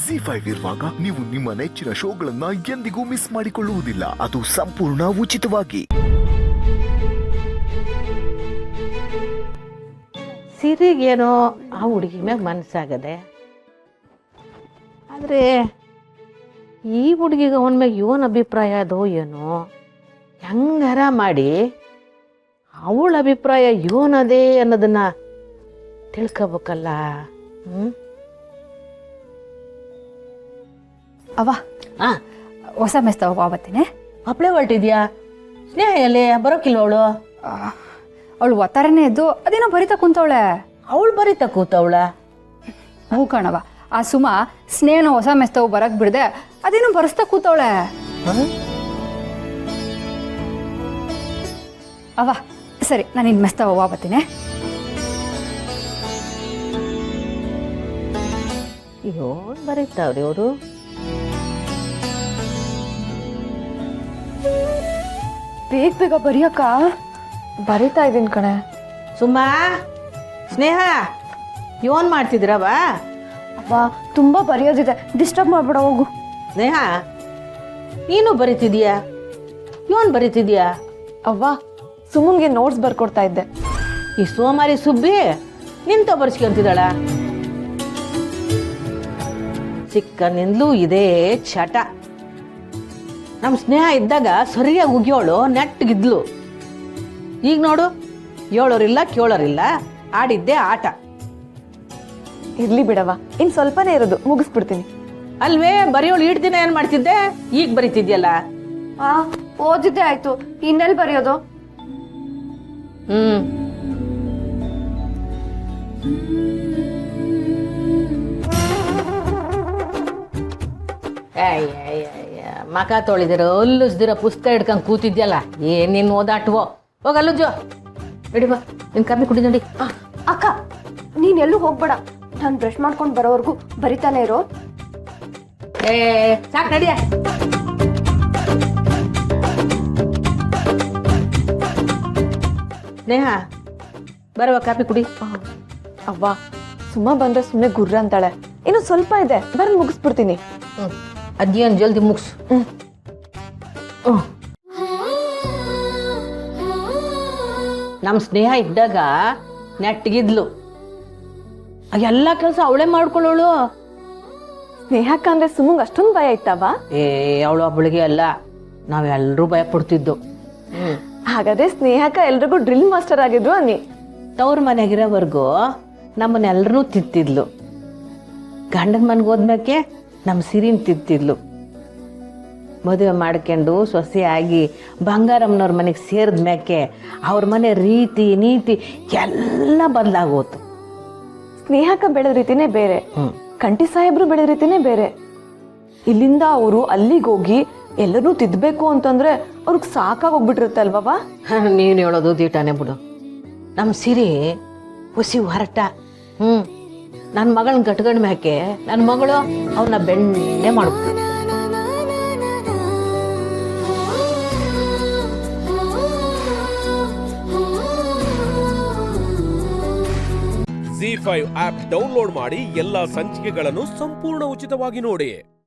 ಜಿ5 ಇರುವಾಗ ನೀವು ನಿಮ್ಮ ನೆಚ್ಚಿನ ಶೋಗಳನ್ನ ಎಂದಿಗೂ ಮಿಸ್ ಮಾಡಿಕೊಳ್ಳುವುದಿಲ್ಲ. ಅದು ಸಂಪೂರ್ಣ ಉಚಿತವಾಗಿ. ಸಿರಿಗೇನೋ ಆ ಹುಡುಗಿ ಮ್ಯಾಗ ಮನಸ್ಸಾಗದೆ, ಆದರೆ ಈ ಹುಡುಗಿಗೆ ಅವನ ಮ್ಯಾಗ ಇವನ ಅಭಿಪ್ರಾಯ ಅದೋ ಏನೋ. ಹೆಂಗಾರ ಮಾಡಿ ಅವಳ ಅಭಿಪ್ರಾಯ ಇವನದೇ ಅನ್ನೋದನ್ನ ತಿಳ್ಕೋಬೇಕಲ್ಲ. ಅವ್ವ ಹಾಂ, ಹೊಸ ಮೆಸ್ ತಗೋಬತ್ತೀನಿ. ಅಪ್ಳೆ ಹೊರಟಿದ್ಯಾ? ಸ್ನೇಹ ಎಲ್ಲಿ ಬರೋಕಿಲ್ವ ಅವಳು? ಅವಳು ಒತ್ತಾರನೇ ಇದ್ದು ಅದೇನೋ ಬರಿತಾ ಕುಂತವಳೆ. ಅವಳು ಬರೀತಾ ಕೂತವಳ? ಹೂ ಕಣವ, ಆ ಸುಮ ಸ್ನೇಹನ ಹೊಸ ಮೆಸ್ ತಗೋ ಬರಕ್ ಬಿಡದೆ ಅದೇನೋ ಬರೆಸ್ತಾ ಕೂತವಳೆ. ಅವ್ವ ಸರಿ, ನಾನು ಇನ್ನು ಮೆಸ್ ತಗೋಬತ್ತೀನಿ. ಅಯ್ಯೋ, ಬರೀತಾವ್ರಿ ಅವರು. ಬೇಗ ಬೇಗ ಬರಿಯಕ್ಕ. ಬರಿತಾ ಇದ್ದೀನಿ ಕಣೆ. ಸುಮ್ಮಾ, ಸ್ನೇಹ ಇವನ್ ಮಾಡ್ತಿದ್ರವ? ಅವ್ವ ತುಂಬಾ ಬರೆಯೋದಿದೆ, ಡಿಸ್ಟರ್ಬ್ ಮಾಡ್ಬೇಡ ಹೋಗು. ಸ್ನೇಹ, ನೀನು ಬರೀತಿದ್ಯಾ? ಇವನ್ ಬರೀತಿದ್ಯಾ? ಅವ್ವ ಸುಮಂಗೆ ನೋಟ್ಸ್ ಬರ್ಕೊಡ್ತಾ ಇದ್ದೆ. ಈ ಸೋಮಾರಿ ಸುಬ್ಬಿ ನಿಂತ ಬರ್ಸ್ಕೊಂತಿದ್ದಾಳ. ಚಿಕ್ಕನಿಂದಲೂ ಇದೇ ಚಟ. ನಮ್ಮ ಸ್ನೇಹ ಇದ್ದಾಗ ಸರಿಯಾಗಿ ಉಗಿಯೋಳು, ನೆಟ್ಟಗಿದ್ಲು. ಈಗ ನೋಡು, ಹೇಳೋರಿಲ್ಲ ಕೇಳೋರಿಲ್ಲ, ಆಡಿದ್ದೆ ಆಟ. ಇರ್ಲಿ ಬಿಡವ, ಇನ್ ಸ್ವಲ್ಪನೇ ಇರೋದು, ಮುಗಿಸ್ಬಿಡ್ತೀನಿ. ಅಲ್ವೇ, ಬರೆಯೋಳು ಈಡ್ ದಿನ ಏನ್ ಮಾಡ್ತಿದ್ದೆ, ಈಗ ಬರೀತಿದ್ಯಲ್ಲ? ಓದಿದ್ದೆ ಆಯ್ತು, ಇನ್ನೆಲ್ಲಿ ಬರೆಯೋದು? ಮಕ ತೊಳಿದಿರೋ ಅಲ್ಲುಸ್ದಿರೋ ಪುಸ್ತಕ ಹಿಡ್ಕೊಂಡ್ ಕೂತಿದ್ಯಲ್ಲ, ಏನ್ ನೀನ್ ಓದಾಟವೋ. ಹೋಗಲ್ಲುಜ್ಜು, ನಡಿ ಬಾ, ನಿನ್ ಕಾಫಿ ಕುಡಿ ನೋಡಿ. ಅಕ್ಕ ನೀನ್ ಎಲ್ಲೂ ಹೋಗ್ಬೇಡ, ನಾನು ಬ್ರಷ್ ಮಾಡ್ಕೊಂಡು ಬರೋವರೆಗೂ ಬರಿತಾನೆ ಇರೋ. ಸಾಕ್ ನಡಿಯ. ಸ್ನೇಹ ಬರುವ, ಕಾಫಿ ಕುಡಿ. ಅವ್ವ ಸುಮ್ಮ ಬಂದ್ರೆ ಸುಮ್ಮನೆ ಗುರ್ರ ಅಂತಾಳೆ. ಇನ್ನು ಸ್ವಲ್ಪ ಇದೆ, ಬರ ಮುಗಿಸ್ಬಿಡ್ತೀನಿ. ಅದೇನು ಜಲ್ದಿ ಮುಗಿಸು. ನಮ್ಮ ಸ್ನೇಹ ಇದ್ದಾಗ ನೆಟ್ಟಗಿದ್ಲು, ಎಲ್ಲ ಕೆಲಸ ಅವಳೇ ಮಾಡ್ಕೊಳ್ಳೋಳು. ಸ್ನೇಹಕ್ಕ ಅಂದ್ರೆ ಸುಮಂಗ್ ಅಷ್ಟೊಂದು ಭಯ ಇತ್ತವ? ಅವಳು ಒಬ್ಬಳಿಗೆ ಅಲ್ಲ, ನಾವೆಲ್ಲರೂ ಭಯ ಪಡ್ತಿದ್ದು. ಹಾಗಾದ್ರೆ ಸ್ನೇಹಕ್ಕ ಎಲ್ರಿಗೂ ಡ್ರಿಲ್ ಮಾಸ್ಟರ್ ಆಗಿದ್ರು ಅನ್ನಿ. ತವ್ರ ಮನೆಗಿರೋವರೆಗೂ ನಮ್ಮನ್ನೆಲ್ಲರೂ ತಿತ್ತಿದ್ಲು. ಗಂಡನ ಮನೆಗೆ ಹೋದ್ಮ್ಯಾಕೆ ನಮ್ಮ ಸಿರಿನ್ ತಿತ್ತಿದ್ಲು. ಮದುವೆ ಮಾಡ್ಕೊಂಡು ಸೊಸೆ ಆಗಿ ಬಂಗಾರಮ್ಮನವ್ರ ಮನೆಗೆ ಸೇರಿದ ಮ್ಯಾಕೆ ಅವ್ರ ಮನೆ ರೀತಿ ನೀತಿ ಎಲ್ಲ ಬದಲಾಗೋತು. ಸ್ನೇಹಕ್ಕ ಬೆಳೆದ ರೀತಿನೇ ಬೇರೆ, ಕಂಠಿ ಸಾಹೇಬ್ರು ಬೆಳೆದ ರೀತಿನೇ ಬೇರೆ. ಇಲ್ಲಿಂದ ಅವರು ಅಲ್ಲಿಗೆ ಹೋಗಿ ಎಲ್ಲರೂ ತಿದ್ದಬೇಕು ಅಂತಂದ್ರೆ ಅವ್ರಿಗೆ ಸಾಕಾಗೋಗ್ಬಿಟ್ಟಿರುತ್ತೆ ಅಲ್ವವ? ನೀನು ಹೇಳೋದು ದೀಟಾನೆ ಬಿಡು. ನಮ್ಮ ಸಿರಿ ಹುಸಿ ಹೊರಟ. ನನ್ನ ಮಗಳನ್ನ ಕಟ್ಕೊಂಡ ಮ್ಯಾಕೆ ನನ್ನ ಮಗಳು ಅವನ್ನ ಬೆಣ್ಣೆ ಮಾಡ್ಬಿಟ್ಟು. ಜಿ5 ಆಪ್ ಡೌನ್ಲೋಡ್ ಮಾಡಿ ಎಲ್ಲಾ ಸಂಚಿಕೆಗಳನ್ನು ಸಂಪೂರ್ಣ ಉಚಿತವಾಗಿ ನೋಡಿ.